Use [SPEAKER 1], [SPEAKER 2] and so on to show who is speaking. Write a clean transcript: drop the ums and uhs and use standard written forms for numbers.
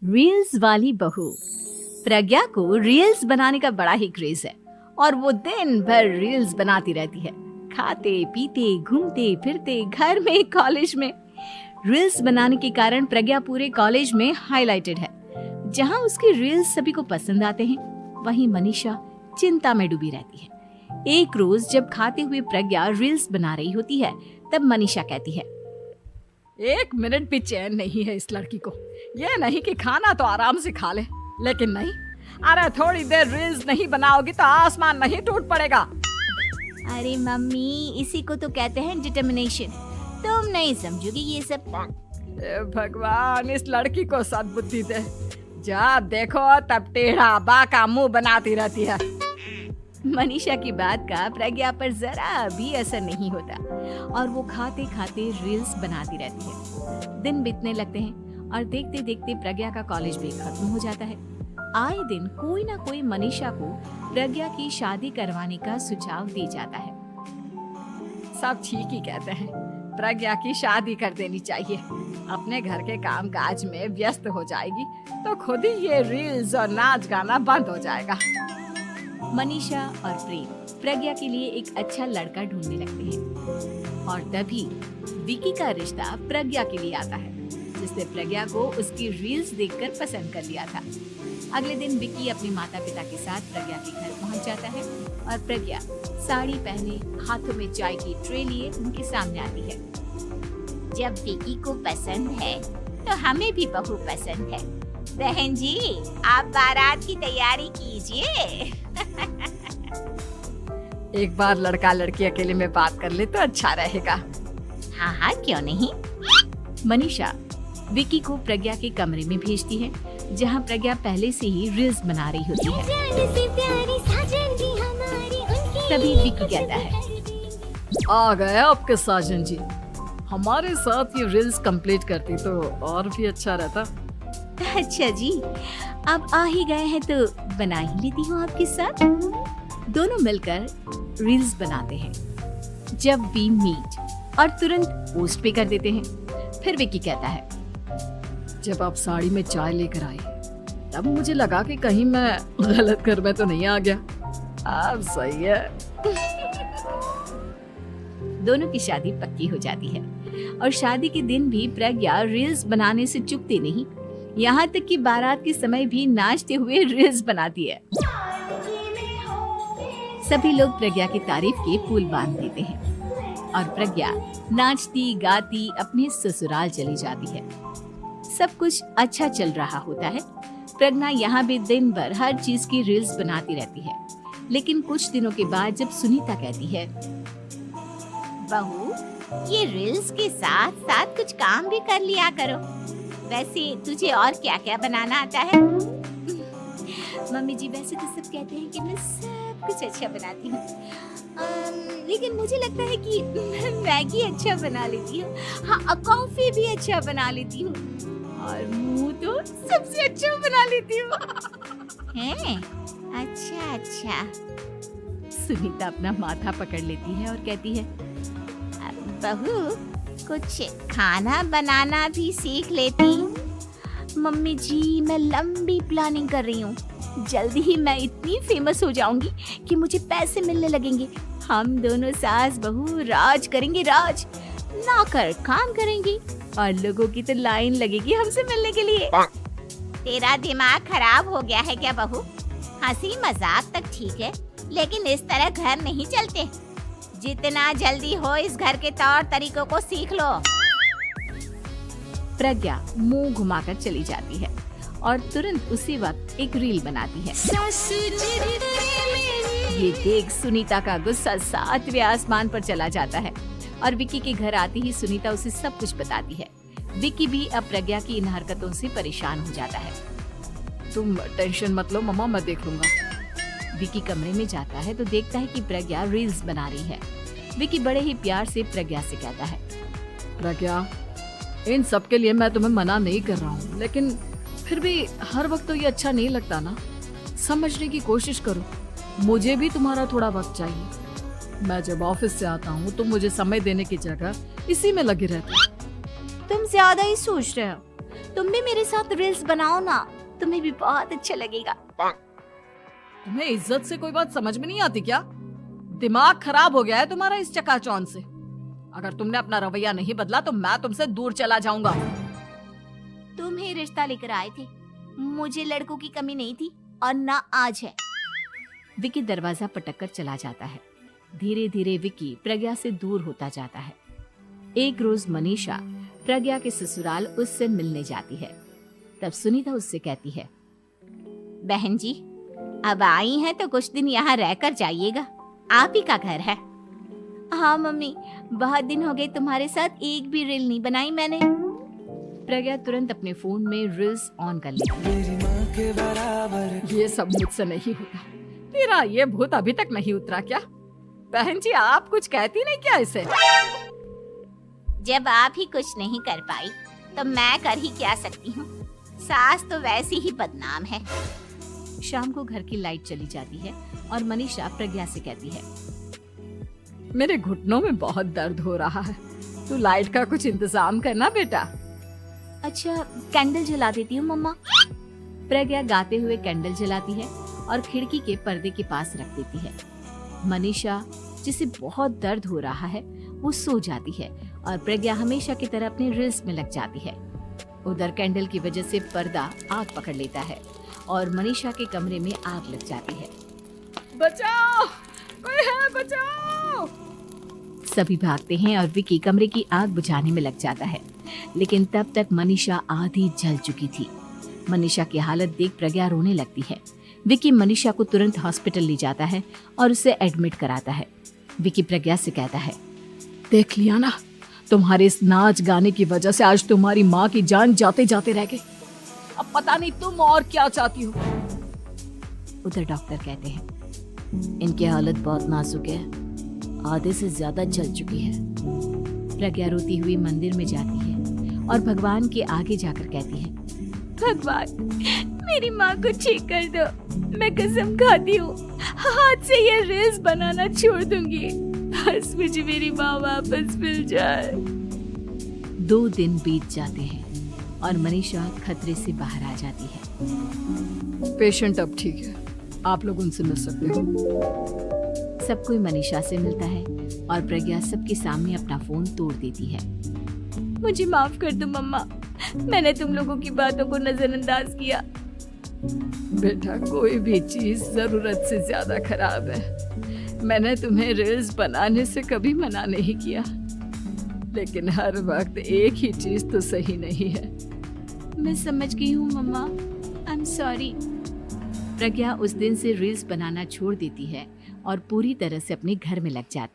[SPEAKER 1] Reels वाली बहू। प्रज्ञा को रील्स बनाने का बड़ा ही क्रेज है और वो दिन भर रील्स बनाती रहती है। खाते पीते घूमते फिरते घर में कॉलेज में रील्स बनाने के कारण प्रज्ञा पूरे कॉलेज में हाईलाइटेड है। जहां उसकी रील्स सभी को पसंद आते हैं, वहीं मनीषा चिंता में डूबी रहती है। एक रोज जब खाते हुए प्रज्ञा रील्स बना रही होती है, तब मनीषा कहती है,
[SPEAKER 2] 1 मिनट भी चैन नहीं है इस लड़की को। ये नहीं कि खाना तो आराम से खा ले, लेकिन नहीं, अरे थोड़ी देर रील्स नहीं बनाओगी तो आसमान नहीं टूट पड़ेगा।
[SPEAKER 1] अरे मम्मी, इसी को तो कहते हैं डिटर्मिनेशन। तुम नहीं समझोगी ये सब।
[SPEAKER 2] भगवान, इस लड़की को सद्बुद्धि दे। जब देखो तब टेढ़ा बाका मुंह बनाती रहती है।
[SPEAKER 1] मनीषा की बात का प्रज्ञा पर जरा भी असर नहीं होता और वो खाते खाते रील्स बनाती रहती है। दिन बीतने लगते हैं और देखते देखते प्रज्ञा का कॉलेज भी खत्म हो जाता है। आए दिन कोई ना कोई मनीषा को प्रज्ञा की शादी करवाने का सुझाव दे जाता है।
[SPEAKER 2] सब ठीक ही कहते हैं, प्रज्ञा की शादी कर देनी चाहिए। अपने घर के काम काज में व्यस्त हो जाएगी तो खुद ही ये रील्स और नाच गाना बंद हो जाएगा।
[SPEAKER 1] मनीषा और प्रेम प्रज्ञा के लिए एक अच्छा लड़का ढूंढने लगते हैं और तभी विकी का रिश्ता प्रज्ञा के लिए आता है, जिसने प्रज्ञा को उसकी रील्स देखकर पसंद कर लिया था। अगले दिन विकी अपने माता पिता के साथ प्रज्ञा के घर पहुंच जाता है और प्रज्ञा साड़ी पहने हाथों में चाय की ट्रे लिए उनके सामने आती है।
[SPEAKER 3] जब विकी को पसंद है तो हमें भी बहू पसंद है। बहन जी, आप बारात की तैयारी कीजिए।
[SPEAKER 2] एक बार लड़का लड़की अकेले में बात कर ले तो अच्छा रहेगा।
[SPEAKER 3] हाँ हाँ, क्यों नहीं।
[SPEAKER 1] मनीषा विकी को प्रज्ञा के कमरे में भेजती है, जहां प्रज्ञा पहले से ही रील्स बना रही होती है। तभी विकी कहता है,
[SPEAKER 2] आ गए आपके साजन जी। हमारे साथ ये रील्स कंप्लीट करती तो और भी अच्छा रहता।
[SPEAKER 1] अच्छा जी, अब आ ही गए हैं तो बना ही लेती हूँ आपके साथ। दोनों मिलकर रील्स बनाते हैं। जब वी मीट और तुरंत पोस्ट भी कर देते हैं। फिर विकी कहता है,
[SPEAKER 2] जब आप साड़ी में चाय लेकर आई तब मुझे लगा कि कहीं मैं गलत घर में तो नहीं आ गया। अब सही है।
[SPEAKER 1] दोनों की शादी पक्की हो जाती है और शादी के दिन भी प्रज्ञा रील्स बनाने से चूकती नहीं। यहाँ तक कि बारात के समय भी नाचते हुए रील्स बनाती है। सभी लोग प्रज्ञा की तारीफ के पुल बांध देते हैं और प्रज्ञा नाचती गाती अपने ससुराल चली जाती है। सब कुछ अच्छा चल रहा होता है। प्रज्ञा यहाँ भी दिन भर हर चीज की रील्स बनाती रहती है। लेकिन कुछ दिनों के बाद जब सुनीता कहती है,
[SPEAKER 3] बहू, ये रील्स के साथ साथ कुछ काम भी कर लिया करो। वैसे तुझे और क्या क्या बनाना आता है?
[SPEAKER 1] मम्मी जी, वैसे तो सब कहते हैं कि मैं सब कुछ अच्छा बनाती हूँ, लेकिन मुझे लगता है कि मैं मैगी अच्छा बना लेती हूँ। हाँ, कॉफी भी अच्छा बना लेती हूँ और मुंह तो सबसे अच्छा बना लेती हूँ।
[SPEAKER 3] हैं? अच्छा अच्छा।
[SPEAKER 1] सुनीता अपना माथा पकड़ लेती है और कहती है,
[SPEAKER 3] बहू, कुछ खाना बनाना भी सीख लेती।
[SPEAKER 1] मम्मी जी, मैं लंबी प्लानिंग कर रही हूँ। जल्दी ही मैं इतनी फेमस हो जाऊंगी कि मुझे पैसे मिलने लगेंगे। हम दोनों सास बहू राज करेंगे, राज नौकर काम करेंगे और लोगों की तो लाइन लगेगी हमसे मिलने के लिए।
[SPEAKER 3] तेरा दिमाग खराब हो गया है क्या बहू? हंसी मजाक तक ठीक है, लेकिन इस तरह घर नहीं चलते। जितना जल्दी हो इस घर के तौर तरीकों को सीख लो।
[SPEAKER 1] प्रज्ञा मुंह घुमाकर चली जाती है और तुरंत उसी वक्त एक रील बनाती है। ये देख सुनीता का गुस्सा 7वें आसमान पर चला जाता है और विकी के घर आती ही सुनीता उसे सब कुछ बताती है। विकी भी अब प्रज्ञा की इन हरकतों से परेशान हो जाता है।
[SPEAKER 2] तुम टेंशन मत लो मम्मा, मैं देख लूंगा।
[SPEAKER 1] विकी कमरे में जाता है तो देखता है कि प्रज्ञा रील्स बना रही है। विकी बड़े ही प्यार से प्रज्ञा से कहता है,
[SPEAKER 2] प्रज्ञा, इन सब के लिए मैं तुम्हें मना नहीं कर रहा हूँ, लेकिन फिर भी हर वक्त तो ये अच्छा नहीं लगता ना। समझने की कोशिश करो, मुझे भी तुम्हारा थोड़ा वक्त चाहिए। मैं जब ऑफिस से आता हूँ तो मुझे समय देने की जगह इसी में लगी रहती।
[SPEAKER 1] तुम ज्यादा ही सोच रहे हो। तुम भी मेरे साथ रील्स बनाओ ना, तुम्हें भी बहुत अच्छा लगेगा।
[SPEAKER 2] तुम्हें इज्जत से कोई बात समझ में नहीं आती क्या? दिमाग खराब हो गया है तुम्हारा इस चकाचौंध से। अगर तुमने अपना रवैया नहीं बदला तो मैं तुमसे दूर चला जाऊंगा।
[SPEAKER 3] तुम ही रिश्ता लेकर आए थे, मुझे लड़कों की कमी नहीं थी और ना आज है।
[SPEAKER 1] विकी दरवाजा पटक कर चला जाता है। धीरे धीरे विकी प्रज्ञा से दूर होता जाता है। एक रोज मनीषा प्रज्ञा के ससुराल उससे मिलने जाती है। तब सुनीता उससे कहती है,
[SPEAKER 3] बहन जी, अब आई हैं तो कुछ दिन यहाँ रहकर जाइएगा, आप ही का घर है।
[SPEAKER 1] हाँ मम्मी, बहुत दिन हो गए तुम्हारे साथ एक भी रील नहीं बनाई मैंने। प्रज्ञा तुरंत अपने फोन में रील्स ऑन कर लेती है।
[SPEAKER 2] ये सब मुझसे नहीं होता। तेरा ये भूत अभी तक नहीं उतरा क्या? बहन जी, आप कुछ कहती नहीं क्या इसे?
[SPEAKER 3] जब आप ही कुछ नहीं कर पाई तो मैं कर ही क्या सकती हूँ। सास तो वैसी ही बदनाम है।
[SPEAKER 1] शाम को घर की लाइट चली जाती है और मनीषा प्रज्ञा से कहती है,
[SPEAKER 2] मेरे घुटनों में बहुत दर्द हो रहा है, तू लाइट का कुछ इंतजाम करना बेटा।
[SPEAKER 1] अच्छा, कैंडल जला देती हूँ मम्मा। प्रज्ञा गाते हुए कैंडल जलाती है और खिड़की के पर्दे के पास रख देती है। मनीषा, जिसे बहुत दर्द हो रहा है, वो सो जाती है और प्रज्ञा हमेशा की तरह अपने रील्स में लग जाती है। उधर कैंडल की वजह से पर्दा आग पकड़ लेता है और मनीषा के कमरे में आग लग जाती है।
[SPEAKER 2] बचाओ, कोई है, बचाओ।
[SPEAKER 1] सभी भागते हैं और विकी कमरे की आग बुझाने में लग जाता है, लेकिन तब तक मनीषा आधी जल चुकी थी। मनीषा की हालत देख प्रज्ञा रोने लगती है। विकी मनीषा को तुरंत हॉस्पिटल ले जाता है और उसे एडमिट कराता है। विकी प्रज्ञा से कहता है,
[SPEAKER 2] देख लिया ना, तुम्हारे इस नाच गाने की वजह से आज तुम्हारी माँ की जान जाते जाते रह गई। अब पता नहीं तुम और क्या चाहती हो।
[SPEAKER 1] उधर डॉक्टर कहते हैं, इनकी हालत बहुत नाजुक है, आधे से ज्यादा जल चुकी है। प्रज्ञा रोती हुई मंदिर में जाती है और भगवान के आगे जाकर कहती है, भगवान, मेरी माँ को ठीक कर दो। मैं कसम खाती हूँ, हाथ से ये रील्स बनाना छोड़ दूंगी। बस मुझे मेरी माँ वापस मिल जाए। 2 दिन बीत जाते हैं और मनीषा खतरे से बाहर आ जाती है।
[SPEAKER 2] पेशेंट अब ठीक है, आप लोग उनसे मिल सकते हो।
[SPEAKER 1] सब कोई मनीषा से मिलता है और प्रज्ञा सबके सामने अपना फोन तोड़ देती है। मुझे माफ कर दो मम्मा, मैंने तुम लोगों की बातों को नजरअंदाज किया।
[SPEAKER 2] बेटा, कोई भी चीज जरूरत से ज्यादा खराब है। मैंने तुम्हें रील्स बनाने से कभी मना नहीं किया, लेकिन हर वक्त एक ही चीज तो सही नहीं है।
[SPEAKER 1] मैं समझ गई हूँ मम्मा, आई एम सॉरी। प्रज्ञा उस दिन से रील्स बनाना छोड़ देती है और पूरी तरह से अपने घर में लग जाती है।